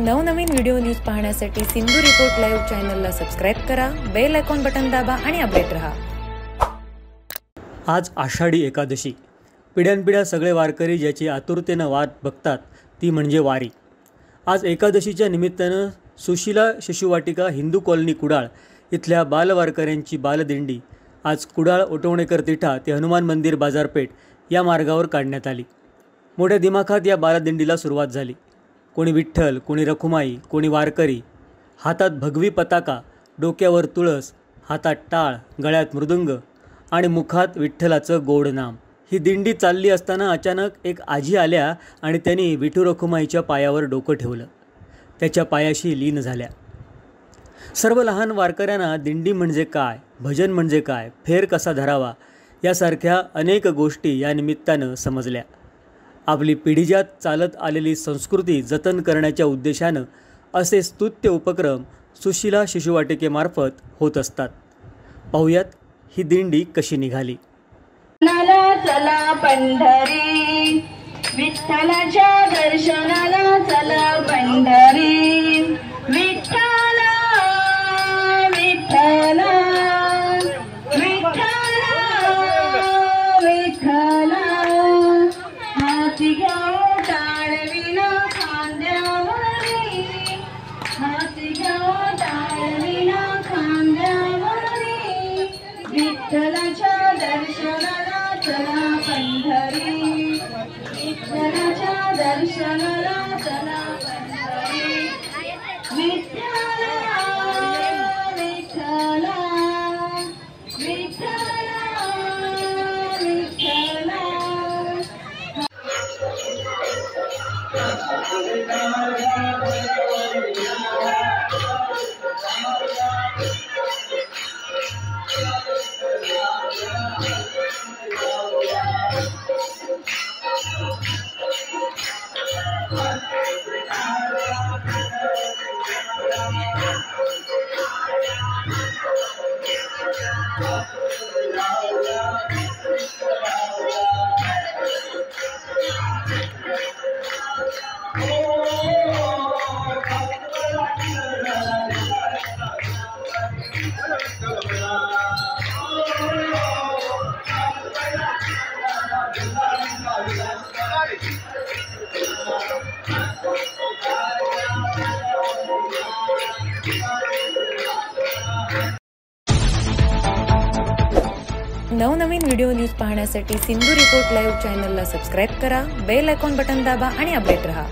नवनवीन video news पाहण्यासाठी Sindhu report live चॅनलला सबस्क्राइब करा, बेल आयकॉन बटन दाबा आणि अपडेट रहा। आज आषाढी एकादशी। पिढ्यानपिढ्या सगळे वारकरी ज्याची आतुरतेने वाट बघतात ती म्हणजे वारी। आज एकादशीच्या निमित्ताने सुशीला शिशुवाटिका हिंदू कॉलनी कुडाळ इथल्या बालवारकऱ्यांची बालदिंडी आज कुडाळ ओटवणेकर तिठा ते हनुमान मंदिर बाजारपेठ या मार्गावर काढण्यात आली। मोठ्या दिमाखात या बालदिंडीला सुरुवात झाली। कोणी विठ्ठल, कोणी रखुमाई, कोणी वारकरी, हातात भगवी पताका, डोक्यावर तुळस, हातात टाळ, गळ्यात मृदुंग आणि मुखात विठ्ठलाचं गोड नाम। ही दिंडी चालली असताना अचानक एक आजी आल्या आणि त्यांनी विठू रखुमाईच्या पायावर डोकं ठेवलं, त्याच्या पायाशी लीन झाल्या। सर्व लहान वारकऱ्यांना दिंडी म्हणजे काय, भजन म्हणजे काय, फेर कसा धरावा यासारख्या अनेक गोष्टी या निमित्तानं समजल्या। आपली पिढीजात चालत आलेली संस्कृती जतन करण्याच्या उद्देशानं असे स्तुत्य उपक्रम सुशीला शिशुवाटिकेमार्फत होत असतात। पाहुयात ही दिंडी कशी निघाली। चला पंढरी, विठ्ठलाच्या दर्शनाला चला पंढरी, विठ्ठला विठ्ठला विठ्ठला विठ्ठला, हाती घ्या टाळविना खांद्यावरी, हाती घ्या टाळविना खांद्यावरी, विठ्ठलाच्या दर्शनाला चला पंढरी, विठ्ठलाच्या दर्शनाला चला पंढरी, विठ्ठला विठ्ठला विठ्ठला विठ्ठला। नवनवीन व्हिडिओ न्यूज पाहण्यासाठी सिंधू रिपोर्ट लाईव्ह चॅनलला सबस्क्राइब करा, बेल आयकॉन बटन दाबा आणि अपडेट रहा।